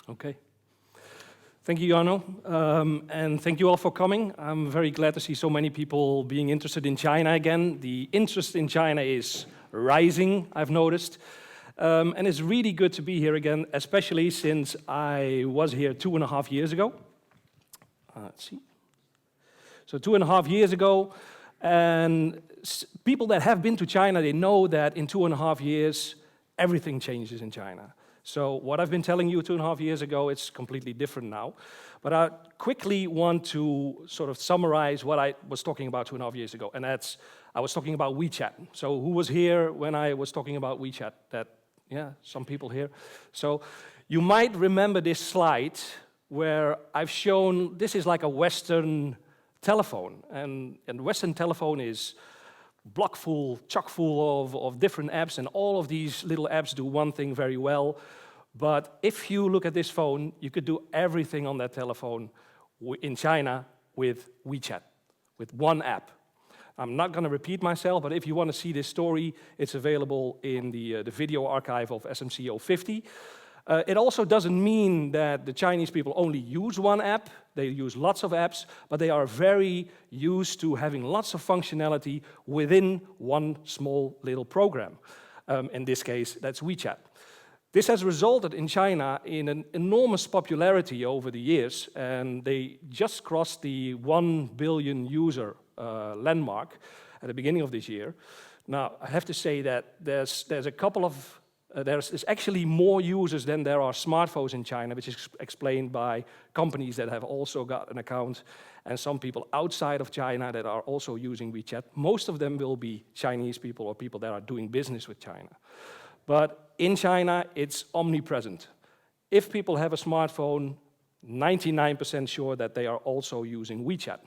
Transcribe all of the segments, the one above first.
Okay. Thank you, Jarno, and thank you all for coming. I'm very glad to see so many people being interested in China again. The interest in China is rising, I've noticed, and it's really good to be here again, especially since I was here 2.5 years ago. Let's see. So 2.5 years ago, and people that have been to China, they know that in 2.5 years, everything changes in China. So what I've been telling you 2.5 years ago, it's completely different now. But I quickly want to sort of summarize what I was talking about 2.5 years ago, and that's, I was talking about WeChat. So who was here when I was talking about WeChat? Some people here. So you might remember this slide where I've shown, this is like a Western telephone, and Western telephone is chock full of different apps, and all of these little apps do one thing very well. But if you look at this phone, you could do everything on that telephone in China with WeChat, with one app. I'm not going to repeat myself, but if you want to see this story, it's available in the video archive of SMC050. It also doesn't mean that the Chinese people only use one app. They use lots of apps, but they are very used to having lots of functionality within one small little program. In this case, that's WeChat. This has resulted in China in an enormous popularity over the years, and they just crossed the 1 billion user landmark at the beginning of this year. Now, I have to say that there's a couple of there's actually more users than there are smartphones in China, which is explained by companies that have also got an account, and some people outside of China that are also using WeChat. Most of them will be Chinese people or people that are doing business with China. But in China, it's omnipresent. If people have a smartphone, 99% sure that they are also using WeChat.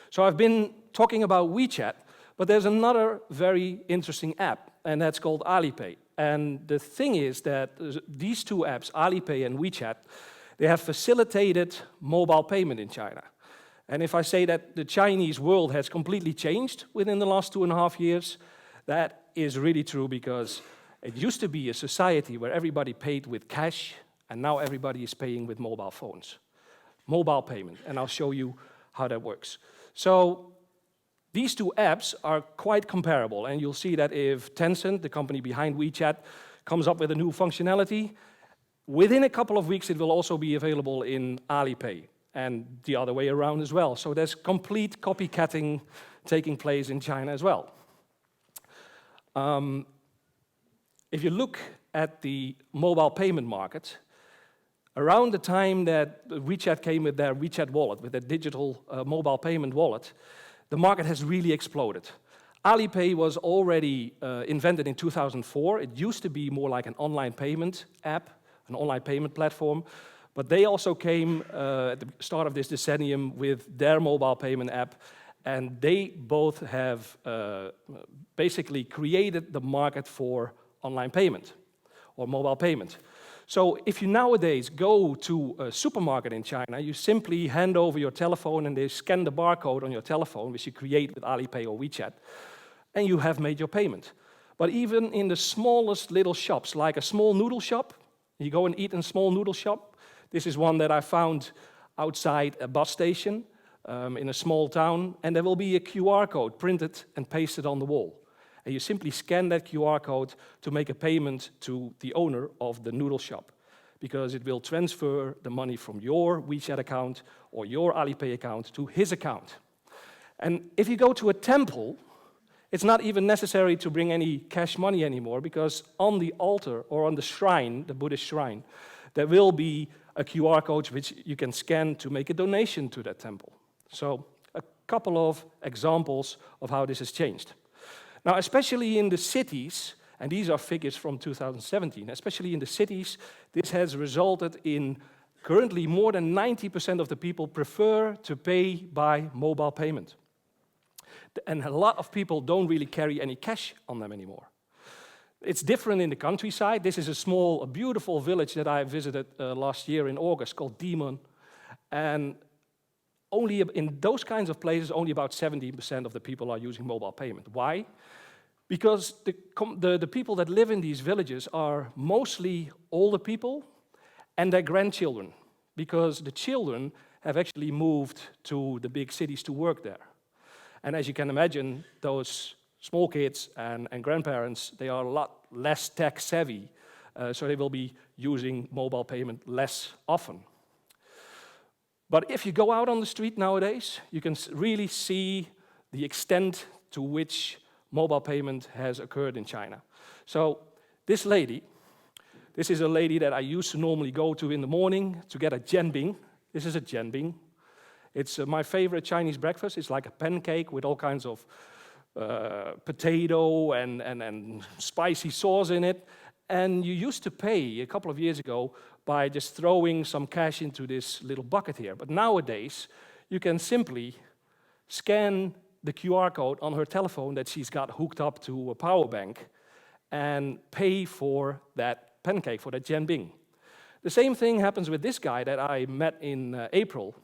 So I've been talking about WeChat, but there's another very interesting app, and that's called Alipay. And the thing is that these two apps, Alipay and WeChat, they have facilitated mobile payment in China. And if I say that the Chinese world has completely changed within the last 2.5 years, that is really true, because it used to be a society where everybody paid with cash, and now everybody is paying with mobile phones. Mobile payment, and I'll show you how that works. So these two apps are quite comparable, and you'll see that if Tencent, the company behind WeChat, comes up with a new functionality, within a couple of weeks it will also be available in Alipay, and the other way around as well. So there's complete copycatting taking place in China as well. If you look at the mobile payment market, around the time that WeChat came with their WeChat wallet, with their digital mobile payment wallet, the market has really exploded. Alipay was already invented in 2004. It used to be more like an online payment app, an online payment platform, but they also came at the start of this decennium with their mobile payment app, and they both have basically created the market for online payment or mobile payment. So if you nowadays go to a supermarket in China, you simply hand over your telephone and they scan the barcode on your telephone, which you create with Alipay or WeChat, and you have made your payment. But even in the smallest little shops, like a small noodle shop, you go and eat in a small noodle shop. This is one that I found outside a bus station in a small town, and there will be a QR code printed and pasted on the wall. And you simply scan that QR code to make a payment to the owner of the noodle shop, because it will transfer the money from your WeChat account or your Alipay account to his account. And if you go to a temple, it's not even necessary to bring any cash money anymore, because on the altar or on the shrine, the Buddhist shrine, there will be a QR code which you can scan to make a donation to that temple. So a couple of examples of how this has changed. Now, especially in the cities, and these are figures from 2017, especially in the cities, this has resulted in currently more than 90% of the people prefer to pay by mobile payment. And a lot of people don't really carry any cash on them anymore. It's different in the countryside. This is a beautiful village that I visited last year in August called Demon. And only in those kinds of places, only about 70% of the people are using mobile payment. Why? Because the people that live in these villages are mostly older people, and their grandchildren, because the children have actually moved to the big cities to work there. And as you can imagine, those small kids and grandparents, they are a lot less tech savvy, so they will be using mobile payment less often. But if you go out on the street nowadays, you can really see the extent to which mobile payment has occurred in China. So this lady, this is a lady that I used to normally go to in the morning to get a jianbing. This is a jianbing. It's my favorite Chinese breakfast. It's like a pancake with all kinds of potato and spicy sauce in it. And you used to pay a couple of years ago by just throwing some cash into this little bucket here. But nowadays, you can simply scan the QR code on her telephone that she's got hooked up to a power bank and pay for that pancake, for that jianbing. The same thing happens with this guy that I met in April,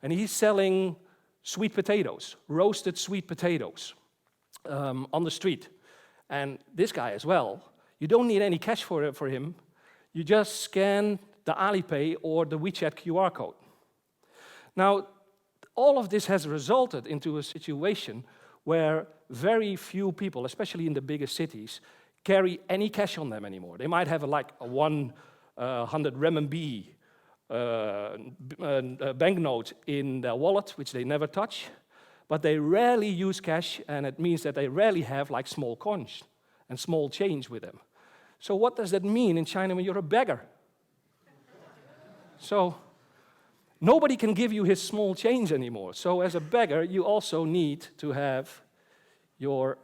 and he's selling sweet potatoes, roasted sweet potatoes on the street. And this guy as well, you don't need any cash for him. You just scan the Alipay or the WeChat QR code. Now, all of this has resulted into a situation where very few people, especially in the bigger cities, carry any cash on them anymore. They might have like a 100 renminbi banknote in their wallet, which they never touch, but they rarely use cash, and it means that they rarely have like small coins and small change with them. So what does that mean in China when you're a beggar? So nobody can give you his small change anymore. So as a beggar, you also need to have your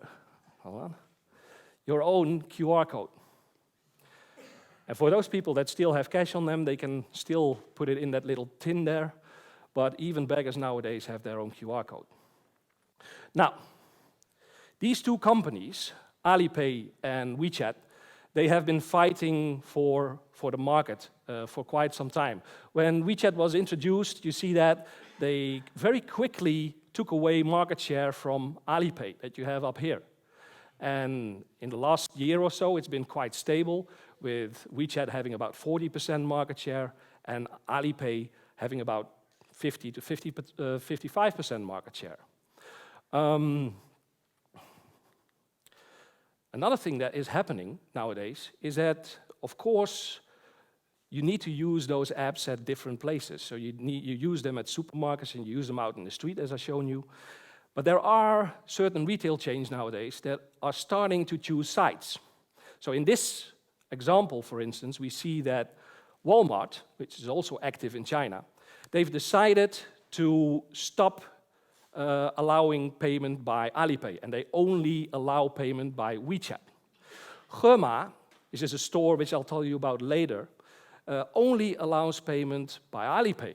own QR code. And for those people that still have cash on them, they can still put it in that little tin there. But even beggars nowadays have their own QR code. Now, these two companies, Alipay and WeChat, they have been fighting for the market for quite some time. When WeChat was introduced, you see that they very quickly took away market share from Alipay that you have up here. And in the last year or so, it's been quite stable, with WeChat having about 40% market share and Alipay having about 50 to 55% market share. Another thing that is happening nowadays is that, of course, you need to use those apps at different places. So you use them at supermarkets and you use them out in the street, as I've shown you. But there are certain retail chains nowadays that are starting to choose sites. So in this example, for instance, we see that Walmart, which is also active in China, they've decided to stop allowing payment by Alipay, and they only allow payment by WeChat. Hema, which is a store which I'll tell you about later, only allows payment by Alipay.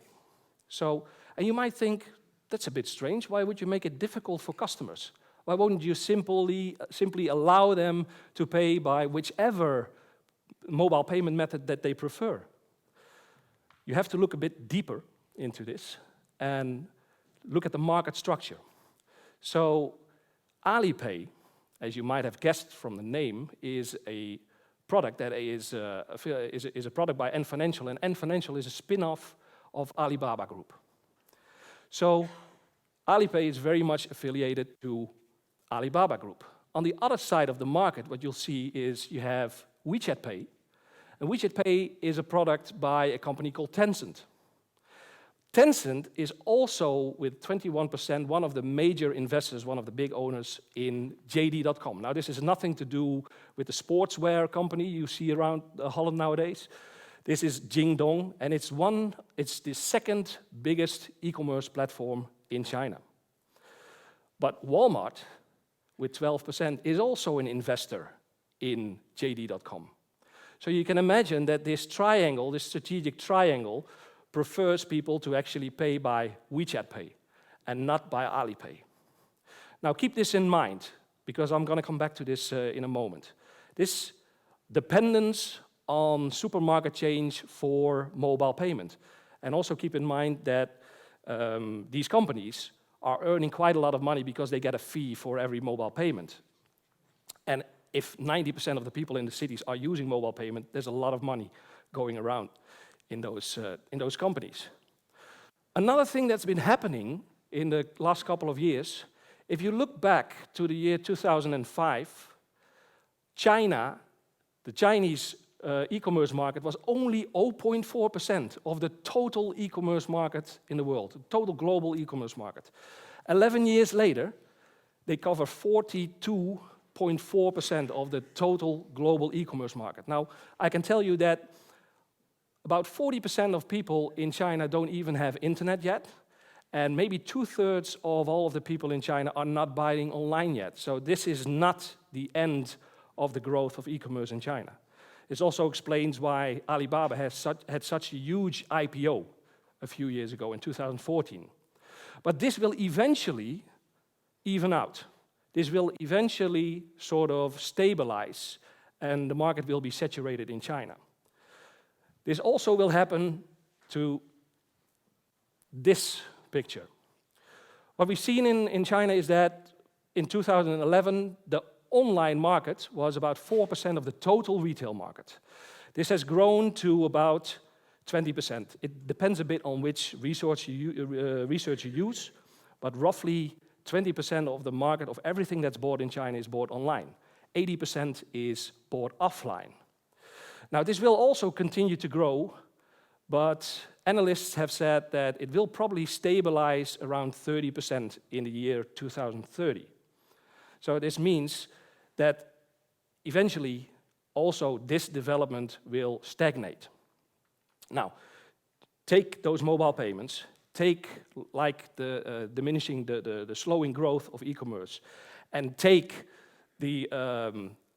So, and you might think, that's a bit strange. Why would you make it difficult for customers? Why wouldn't you simply allow them to pay by whichever mobile payment method that they prefer? You have to look a bit deeper into this and look at the market structure. So Alipay, as you might have guessed from the name, is a product that is a product by Ant Financial, and Ant Financial is a spin-off of Alibaba Group. So Alipay is very much affiliated to Alibaba Group. On the other side of the market, what you'll see is you have WeChat Pay, and WeChat Pay is a product by a company called Tencent. Tencent is also, with 21%, one of the major investors, one of the big owners in JD.com. Now, this has nothing to do with the sportswear company you see around Holland nowadays. This is Jingdong, and it's the second biggest e-commerce platform in China. But Walmart, with 12%, is also an investor in JD.com. So you can imagine that this triangle, this strategic triangle, prefers people to actually pay by WeChat Pay and not by Alipay. Now keep this in mind, because I'm going to come back to this in a moment. This dependence on supermarket chains for mobile payment. And also keep in mind that these companies are earning quite a lot of money because they get a fee for every mobile payment. And if 90% of the people in the cities are using mobile payment, there's a lot of money going around. in those companies. Another thing that's been happening in the last couple of years, if you look back to the year 2005, China, the Chinese e-commerce market was only 0.4% of the total e-commerce market in the world, the total global e-commerce market. 11 years later, they cover 42.4% of the total global e-commerce market. Now, I can tell you that about 40% of people in China don't even have internet yet, and maybe 2/3 of all of the people in China are not buying online yet. So this is not the end of the growth of e-commerce in China. This also explains why Alibaba had such a huge IPO a few years ago in 2014. But this will eventually even out. This will eventually sort of stabilize, and the market will be saturated in China. This also will happen to this picture. What we've seen in China is that in 2011, the online market was about 4% of the total retail market. This has grown to about 20%. It depends a bit on which research you use, but roughly 20% of the market of everything that's bought in China is bought online. 80% is bought offline. Now, this will also continue to grow, but analysts have said that it will probably stabilize around 30% in the year 2030. So this means that eventually also this development will stagnate. Now, take those mobile payments, take like the diminishing, the slowing growth of e-commerce, and take the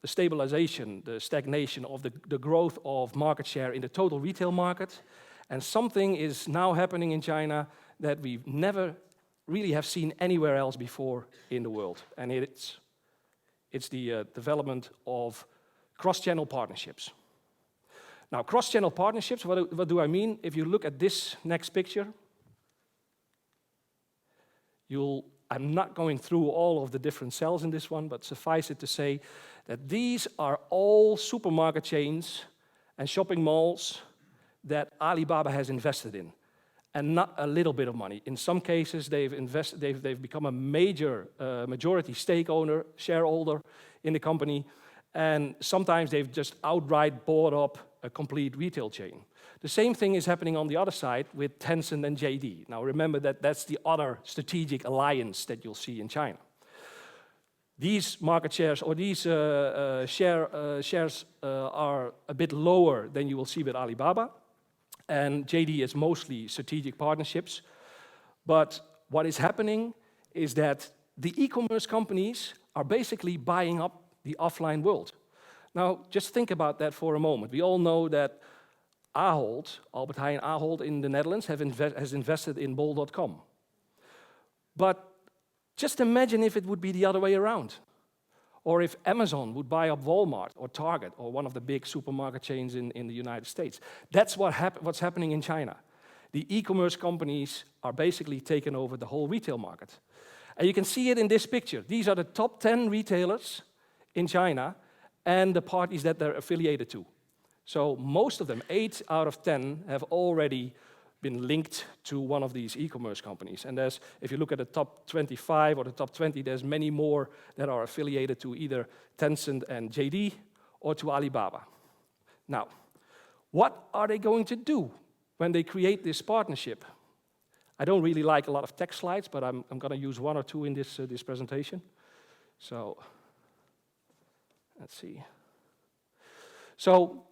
stabilization, the stagnation of the growth of market share in the total retail market, and something is now happening in China that we've never really have seen anywhere else before in the world, and it's the development of cross-channel partnerships. Now, cross-channel partnerships, what do I mean? If you look at this next picture, I'm not going through all of the different cells in this one, but suffice it to say that these are all supermarket chains and shopping malls that Alibaba has invested in, and not a little bit of money. In some cases, they've become a major majority shareholder in the company, and sometimes they've just outright bought up a complete retail chain. The same thing is happening on the other side with Tencent and JD. Now remember that that's the other strategic alliance that you'll see in China. These market shares, or these shares are a bit lower than you will see with Alibaba, and JD is mostly strategic partnerships. But what is happening is that the e-commerce companies are basically buying up the offline world. Now, just think about that for a moment. We all know that Ahold, Albert Heijn Ahold in the Netherlands, has invested in bol.com. But just imagine if it would be the other way around. Or if Amazon would buy up Walmart or Target or one of the big supermarket chains in the United States. That's what's happening in China. The e-commerce companies are basically taking over the whole retail market. And you can see it in this picture. These are the top 10 retailers in China and the parties that they're affiliated to. So most of them, 8 out of 10, have already been linked to one of these e-commerce companies. And if you look at the top 25 or the top 20, there's many more that are affiliated to either Tencent and JD or to Alibaba. Now, what are they going to do when they create this partnership? I don't really like a lot of text slides, but I'm going to use 1 or 2 in this presentation. So, let's see. So,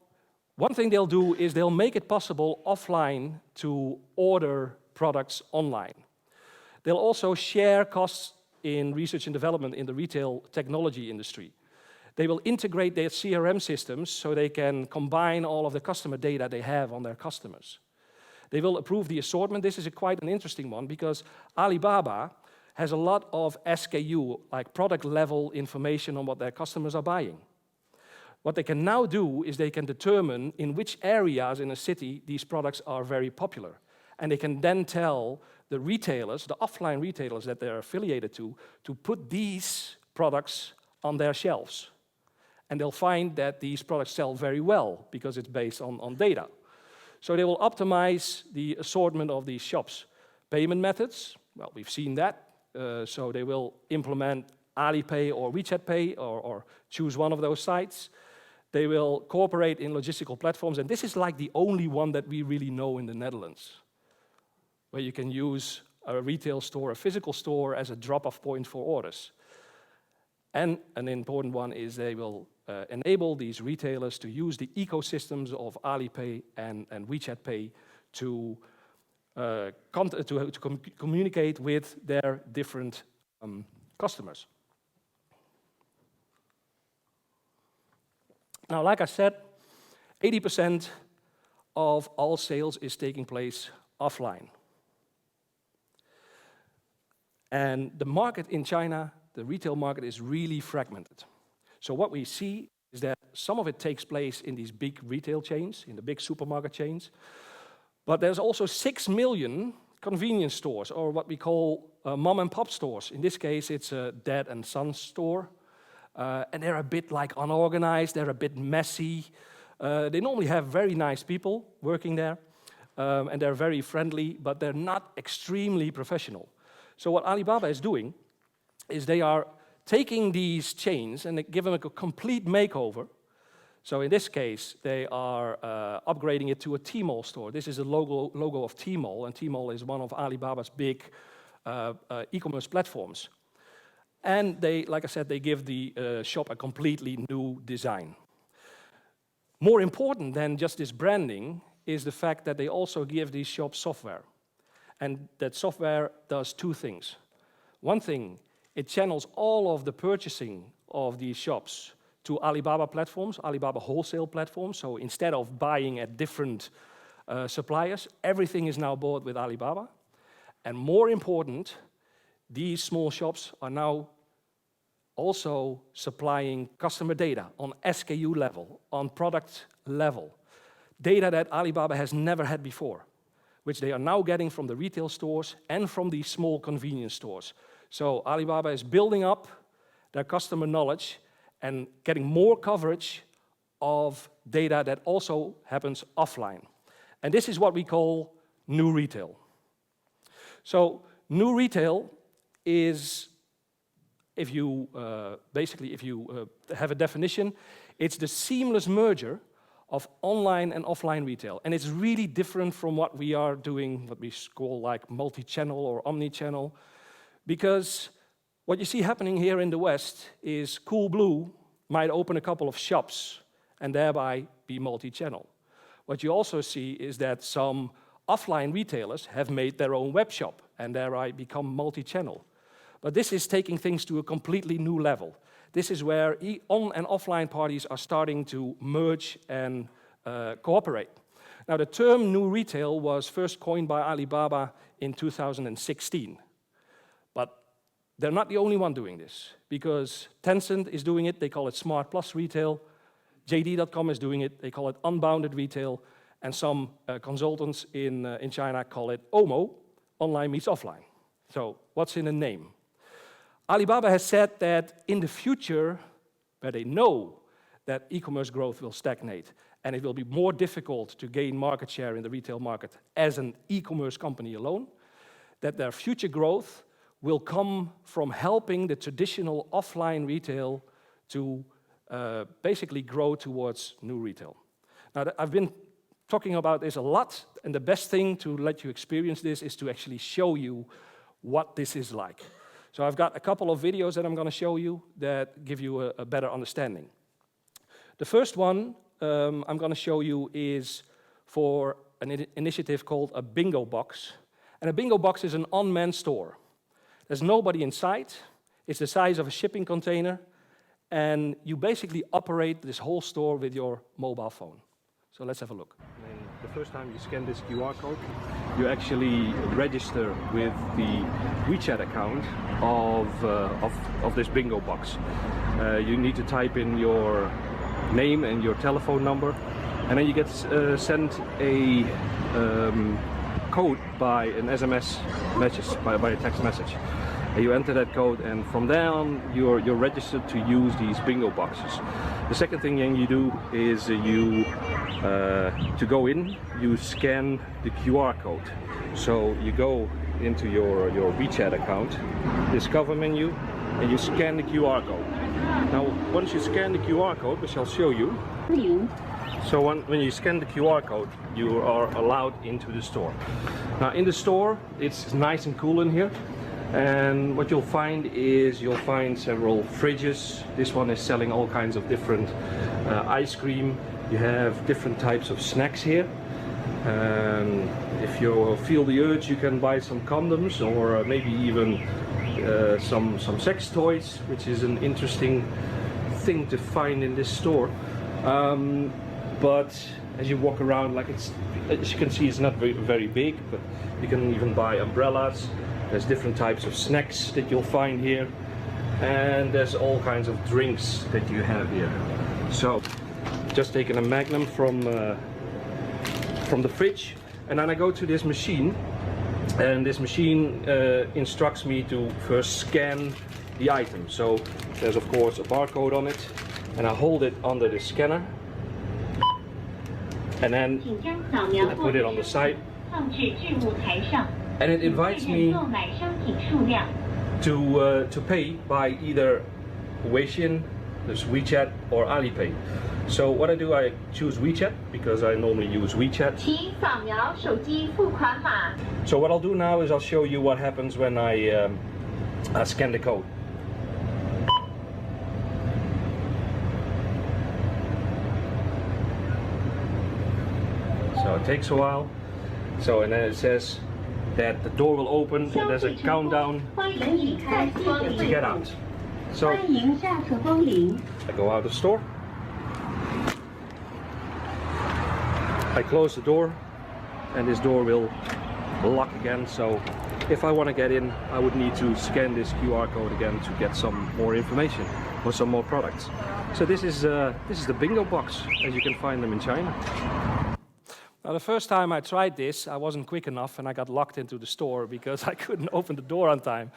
one thing they'll do is they'll make it possible offline to order products online. They'll also share costs in research and development in the retail technology industry. They will integrate their CRM systems so they can combine all of the customer data they have on their customers. They will improve the assortment. This is quite an interesting one because Alibaba has a lot of SKU, like product level information on what their customers are buying. What they can now do is they can determine in which areas in a city these products are very popular. And they can then tell the retailers, the offline retailers that they're affiliated to put these products on their shelves. And they'll find that these products sell very well because it's based on data. So they will optimize the assortment of these shops. Payment methods, well, we've seen that. So they will implement Alipay or WeChat Pay or choose one of those sites. They will cooperate in logistical platforms, and this is like the only one that we really know in the Netherlands, where you can use a retail store, a physical store, as a drop-off point for orders. And an important one is they will enable these retailers to use the ecosystems of Alipay and WeChat Pay to communicate with their different customers. Now, like I said, 80% of all sales is taking place offline. And the market in China, the retail market, is really fragmented. So what we see is that some of it takes place in these big retail chains, in the big supermarket chains, but there's also 6 million convenience stores, or what we call mom and pop stores. In this case, it's a dad and son store. And they're a bit like unorganized, they're a bit messy. They normally have very nice people working there, and they're very friendly, but they're not extremely professional. So what Alibaba is doing is they are taking these chains and they give them a complete makeover. So in this case, they are upgrading it to a Tmall store. This is a logo of Tmall, and Tmall is one of Alibaba's big e-commerce platforms. And they, like I said, they give the shop a completely new design. More important than just this branding is the fact that they also give these shops software. And that software does two things. One thing, it channels all of the purchasing of these shops to Alibaba platforms, Alibaba wholesale platforms. So instead of buying at different suppliers, everything is now bought with Alibaba. And more important, these small shops are now also supplying customer data on SKU level, on product level, data that Alibaba has never had before, which they are now getting from the retail stores and from these small convenience stores. So Alibaba is building up their customer knowledge and getting more coverage of data that also happens offline. And this is what we call new retail. So new retail is, if you have a definition, it's the seamless merger of online and offline retail. And it's really different from what we are doing, what we call like multi-channel or omni-channel, because what you see happening here in the West is Coolblue might open a couple of shops and thereby be multi-channel. What you also see is that some offline retailers have made their own web shop and thereby become multi-channel. But this is taking things to a completely new level. This is where on and offline parties are starting to merge and cooperate. Now, the term new retail was first coined by Alibaba in 2016. But they're not the only one doing this, because Tencent is doing it, they call it Smart Plus Retail. JD.com is doing it, they call it Unbounded Retail. And some consultants in China call it OMO, online meets offline. So what's in a name? Alibaba has said that in the future, where they know that e-commerce growth will stagnate and it will be more difficult to gain market share in the retail market as an e-commerce company alone, that their future growth will come from helping the traditional offline retail to basically grow towards new retail. Now, I've been talking about this a lot, and the best thing to let you experience this is to actually show you what this is like. So I've got a couple of videos that I'm going to show you that give you a better understanding. The first one I'm going to show you is for an initiative called a bingo box. And a bingo box is an unmanned store. There's nobody inside. It's the size of a shipping container. And you basically operate this whole store with your mobile phone. So let's have a look. And the first time you scan this QR code, you actually register with the WeChat account of this bingo box. You need to type in your name and your telephone number, and then you get sent a code by an SMS message, by a text message. And you enter that code, and from there on you're registered to use these bingo boxes. The second thing you do is to go in, you scan the QR code. So you go into your WeChat account, Discover menu, and you scan the QR code. Now, once you scan the QR code, which I'll show you, so when you scan the QR code, you are allowed into the store. Now, in the store, it's nice and cool in here. And what you'll find is you'll find several fridges. This one is selling all kinds of different ice cream. You have different types of snacks here. If you feel the urge, you can buy some condoms or maybe even some sex toys, which is an interesting thing to find in this store. But as you walk around, like as you can see, it's not very big, but you can even buy umbrellas. There's different types of snacks that you'll find here, and there's all kinds of drinks that you have here. So, just taking a Magnum from the fridge, and then I go to this machine, and this machine instructs me to first scan the item. So there's of course a barcode on it, and I hold it under the scanner, and then I put it on the side. And it invites me to pay by either Weixin, there's WeChat, or Alipay. So what I do, I choose WeChat because I normally use WeChat. So what I'll do now is I'll show you what happens when I scan the code. So it takes a while. So and then it says that the door will open and there's a countdown to get out. So I go out of the store, I close the door, and this door will lock again. So if I want to get in, I would need to scan this QR code again to get some more information or some more products. So this is the bingo box, as you can find them in China. Now, the first time I tried this, I wasn't quick enough and I got locked into the store because I couldn't open the door on time.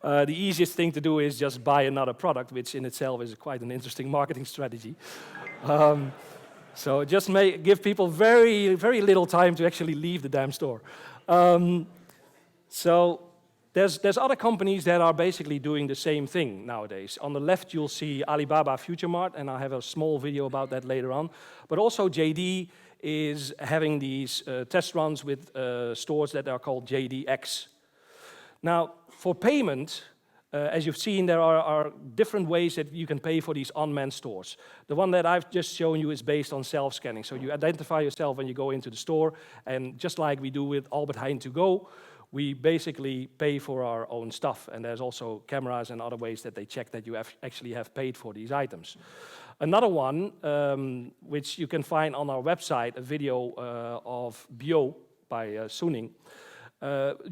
The easiest thing to do is just buy another product, which in itself is quite an interesting marketing strategy. So just give people very, very little time to actually leave the damn store. So there's other companies that are basically doing the same thing nowadays. On the left, you'll see Alibaba Future Mart, and I'll have a small video about that later on. But also JD is having these test runs with stores that are called JDX. Now, for payment, as you've seen, there are different ways that you can pay for these unmanned stores. The one that I've just shown you is based on self-scanning. So you identify yourself when you go into the store, and just like we do with Albert Heijn to go, we basically pay for our own stuff. And there's also cameras and other ways that they check that you actually have paid for these items. Another one, which you can find on our website, a video of Bio by Suning,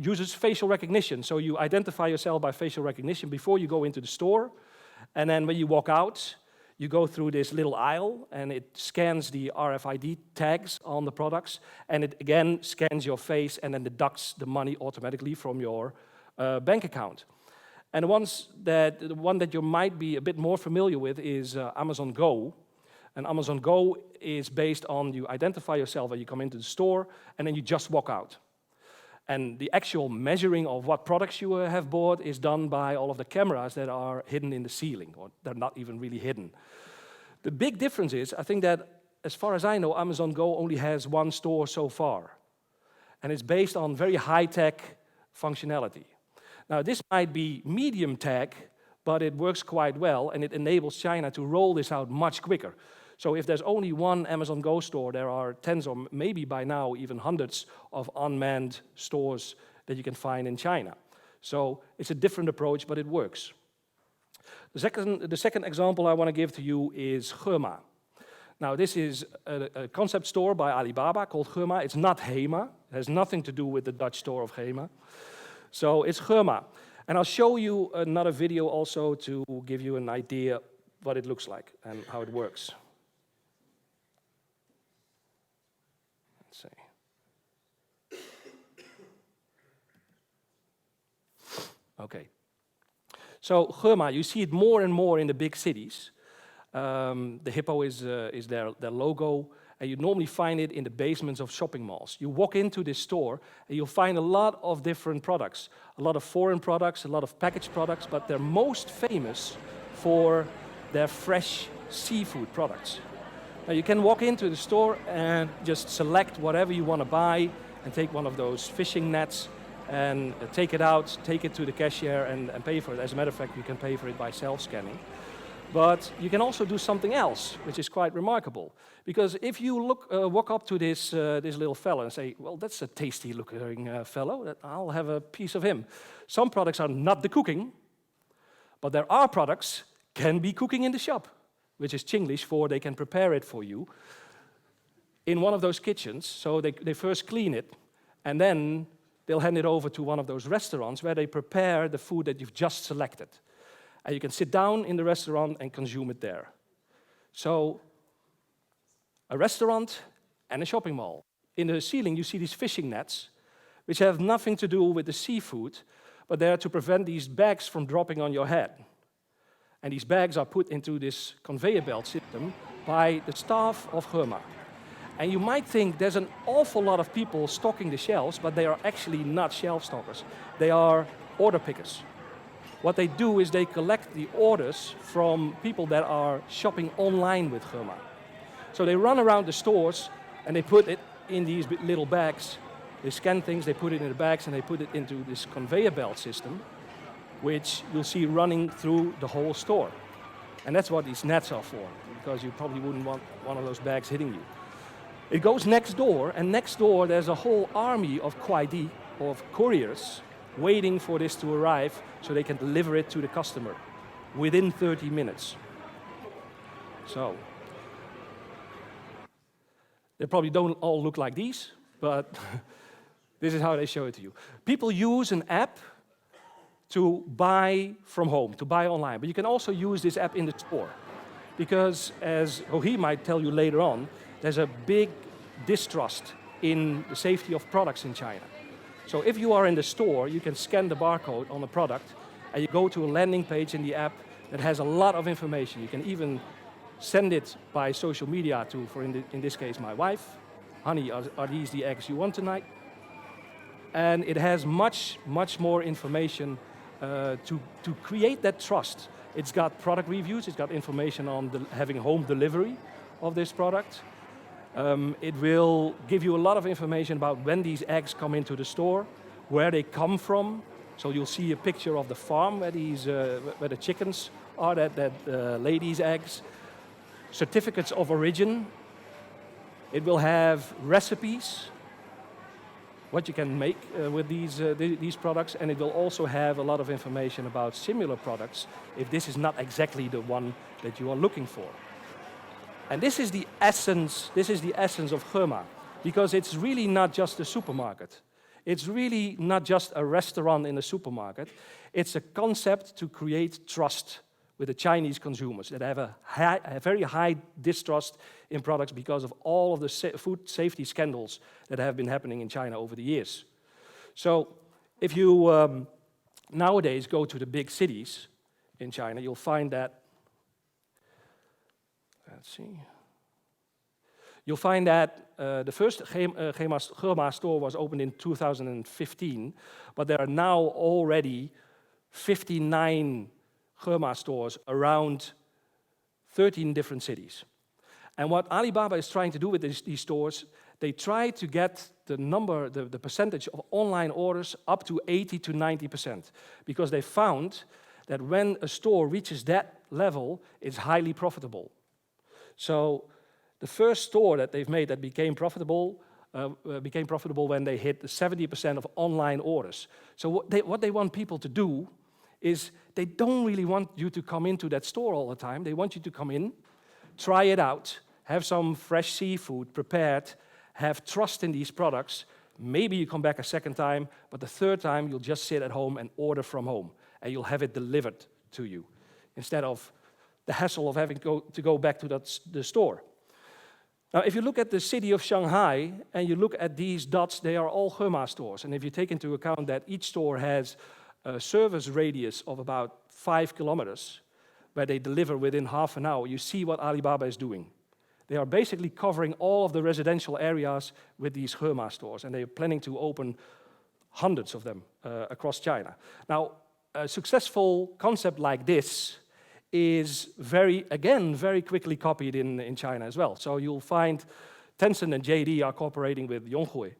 uses facial recognition. So you identify yourself by facial recognition before you go into the store, and then when you walk out, you go through this little aisle, and it scans the RFID tags on the products, and it again scans your face and then deducts the money automatically from your bank account. And the one that you might be a bit more familiar with is Amazon Go. And Amazon Go is based on you identify yourself when you come into the store, and then you just walk out. And the actual measuring of what products you have bought is done by all of the cameras that are hidden in the ceiling, or they're not even really hidden. The big difference is, I think that, as far as I know, Amazon Go only has one store so far. And it's based on very high-tech functionality. Now, this might be medium tech, but it works quite well, and it enables China to roll this out much quicker. So if there's only one Amazon Go store, there are tens or maybe by now even hundreds of unmanned stores that you can find in China. So it's a different approach, but it works. The second example I want to give to you is Hema. Now, this is a concept store by Alibaba called Hema. It's not Hema. It has nothing to do with the Dutch store of Hema. So it's Hema. And I'll show you another video also to give you an idea what it looks like and how it works. Let's see. Okay. So Hema, you see it more and more in the big cities. The hippo is their logo, and you normally find it in the basements of shopping malls. You walk into this store, and you'll find a lot of different products, a lot of foreign products, a lot of packaged products, but they're most famous for their fresh seafood products. Now you can walk into the store and just select whatever you want to buy and take one of those fishing nets and take it out, take it to the cashier and pay for it. As a matter of fact, you can pay for it by self-scanning. But you can also do something else, which is quite remarkable. Because if you walk up to this little fellow and say, well, that's a tasty-looking fellow, I'll have a piece of him. Some products are not the cooking, but there are products can be cooking in the shop, which is Chinglish for they can prepare it for you in one of those kitchens. So they first clean it, and then they'll hand it over to one of those restaurants where they prepare the food that you've just selected. And you can sit down in the restaurant and consume it there. So, a restaurant and a shopping mall. In the ceiling, you see these fishing nets, which have nothing to do with the seafood, but they're to prevent these bags from dropping on your head. And these bags are put into this conveyor belt system by the staff of Hema. And you might think there's an awful lot of people stocking the shelves, but they are actually not shelf stockers. They are order pickers. What they do is they collect the orders from people that are shopping online with Hema. So they run around the stores and they put it in these little bags. They scan things, they put it in the bags, and they put it into this conveyor belt system, which you'll see running through the whole store. And that's what these nets are for, because you probably wouldn't want one of those bags hitting you. It goes next door, and next door there's a whole army of kuaidi, of couriers, waiting for this to arrive so they can deliver it to the customer within 30 minutes. So, they probably don't all look like these, but this is how they show it to you. People use an app to buy from home, to buy online, but you can also use this app in the store. Because, as Rohi might tell you later on, there's a big distrust in the safety of products in China. So if you are in the store, you can scan the barcode on the product, and you go to a landing page in the app that has a lot of information. You can even send it by social media to, in this case, my wife. Honey, are these the eggs you want tonight? And it has much, much more information to create that trust. It's got product reviews, it's got information on having home delivery of this product. It will give you a lot of information about when these eggs come into the store, where they come from. So you'll see a picture of the farm where the chickens are, that lay these eggs. Certificates of origin. It will have recipes, what you can make with these products, and it will also have a lot of information about similar products if this is not exactly the one that you are looking for. And this is the essence of Hema, because it's really not just a supermarket. It's really not just a restaurant in a supermarket. It's a concept to create trust with the Chinese consumers that have a very high distrust in products because of all of the food safety scandals that have been happening in China over the years. So if you nowadays go to the big cities in China, you'll find that, you'll find that the first Hema store was opened in 2015, but there are now already 59 Hema stores around 13 different cities. And what Alibaba is trying to do with these stores, they try to get the percentage of online orders up to 80 to 90%, because they found that when a store reaches that level, it's highly profitable. So the first store that they've made that became profitable when they hit the 70% of online orders. So what they want people to do is they don't really want you to come into that store all the time. They want you to come in, try it out, have some fresh seafood prepared, have trust in these products. Maybe you come back a second time, but the third time you'll just sit at home and order from home, and you'll have it delivered to you, instead of the hassle of having to go back to the store. Now, if you look at the city of Shanghai, and you look at these dots, they are all Hema stores. And if you take into account that each store has a service radius of about 5 kilometers, where they deliver within half an hour, you see what Alibaba is doing. They are basically covering all of the residential areas with these Hema stores, and they are planning to open hundreds of them across China. Now, a successful concept like this is very quickly copied in China as well. So you'll find Tencent and JD are cooperating with Yonghui,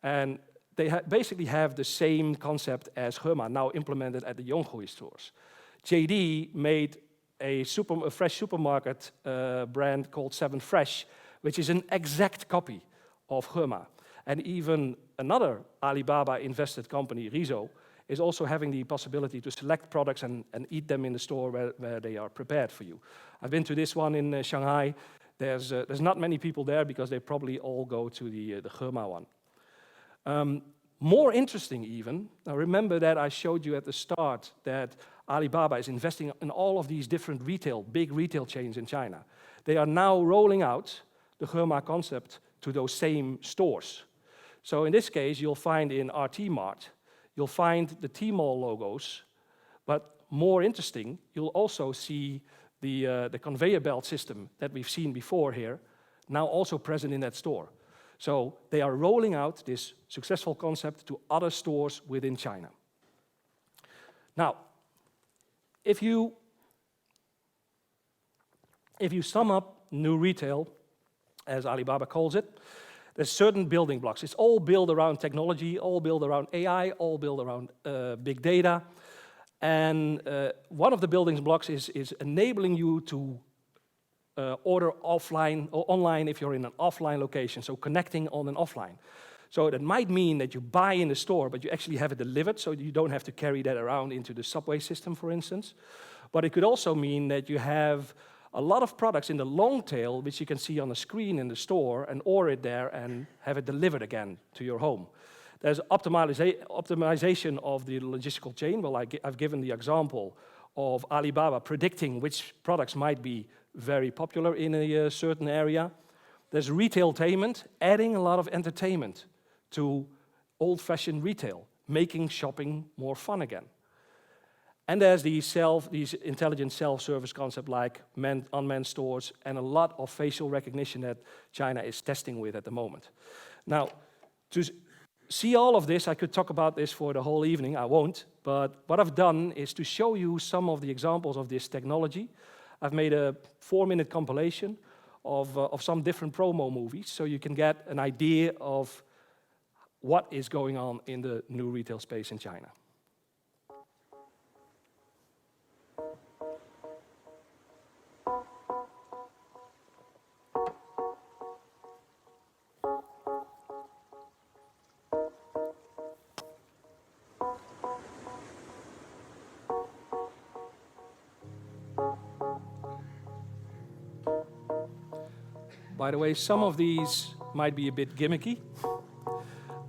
and they basically have the same concept as Hema now implemented at the Yonghui stores. JD made a fresh supermarket brand called 7 Fresh, which is an exact copy of Hema. And even another Alibaba invested company, Rizzo, is also having the possibility to select products and eat them in the store where they are prepared for you. I've been to this one in Shanghai. There's not many people there because they probably all go to the Hema one. More interesting even, now remember that I showed you at the start that Alibaba is investing in all of these different big retail chains in China. They are now rolling out the Hema concept to those same stores. So in this case, you'll find in RT Mart, you'll find the Tmall logos, but more interesting, you'll also see the conveyor belt system that we've seen before here, now also present in that store. So they are rolling out this successful concept to other stores within China. Now, if you sum up new retail, as Alibaba calls it, there's certain building blocks. It's all built around technology, all built around AI, all built around big data. And one of the building blocks is enabling you to order offline or online if you're in an offline location, so connecting on and offline. So that might mean that you buy in the store, but you actually have it delivered, so you don't have to carry that around into the subway system, for instance. But it could also mean that you have a lot of products in the long tail, which you can see on the screen in the store, and order it there and have it delivered again to your home. There's optimization of the logistical chain. Well, I've given the example of Alibaba predicting which products might be very popular in a certain area. There's retailtainment, adding a lot of entertainment to old-fashioned retail, making shopping more fun again. And there's these intelligent self-service concepts like unmanned stores and a lot of facial recognition that China is testing with at the moment. Now, to see all of this, I could talk about this for the whole evening, I won't, but what I've done is to show you some of the examples of this technology. I've made a 4-minute compilation of some different promo movies so you can get an idea of what is going on in the new retail space in China. By the way, some of these might be a bit gimmicky.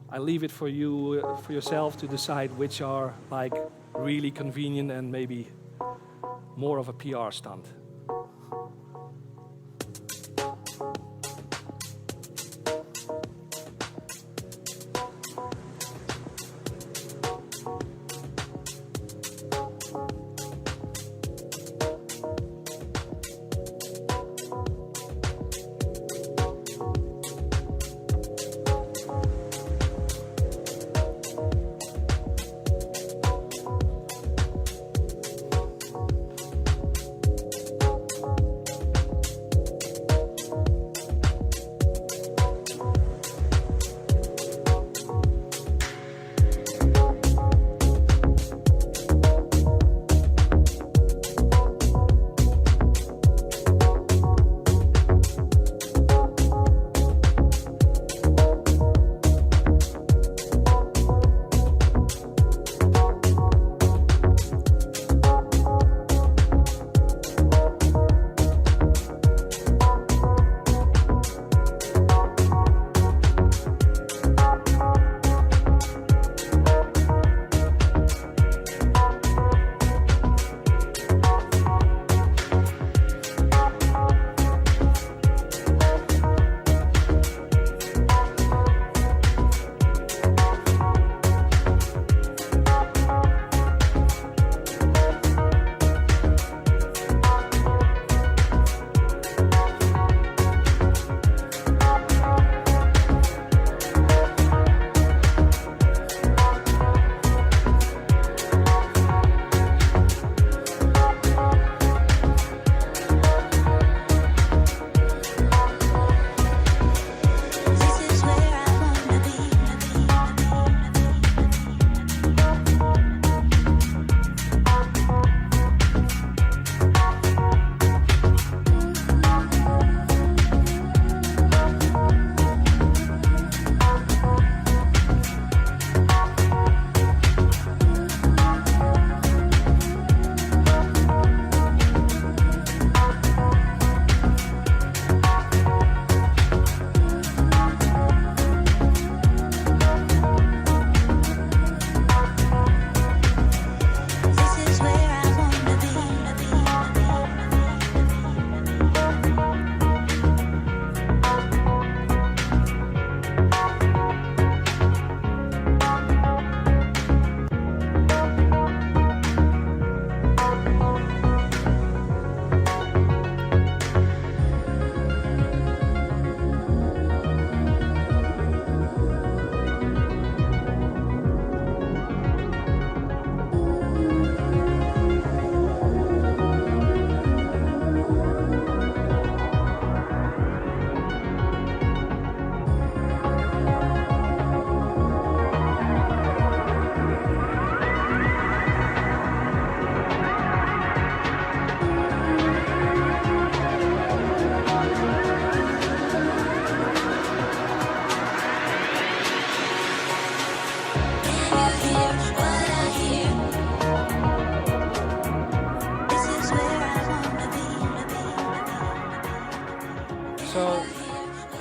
I leave it for you, for yourself to decide which are like really convenient and maybe more of a PR stunt.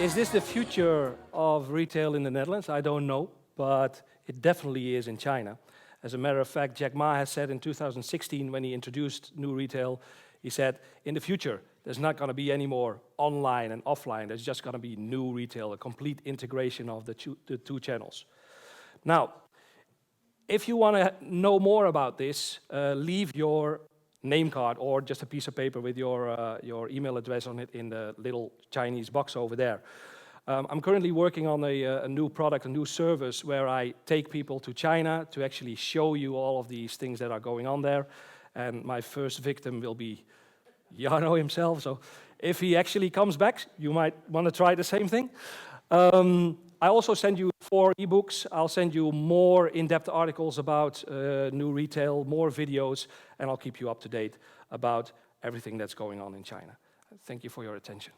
Is this the future of retail in the Netherlands? I don't know, but it definitely is in China. As a matter of fact, Jack Ma has said in 2016 when he introduced new retail, he said, in the future, there's not going to be any more online and offline. There's just going to be new retail, a complete integration of the two channels. Now, if you want to know more about this, leave your name card or just a piece of paper with your email address on it in the little Chinese box over there. I'm currently working on a new product, a new service where I take people to China to actually show you all of these things that are going on there. And my first victim will be Jarno himself. So if he actually comes back, you might want to try the same thing. I also send you 4 ebooks. I'll send you more in-depth articles about new retail, more videos, and I'll keep you up to date about everything that's going on in China. Thank you for your attention.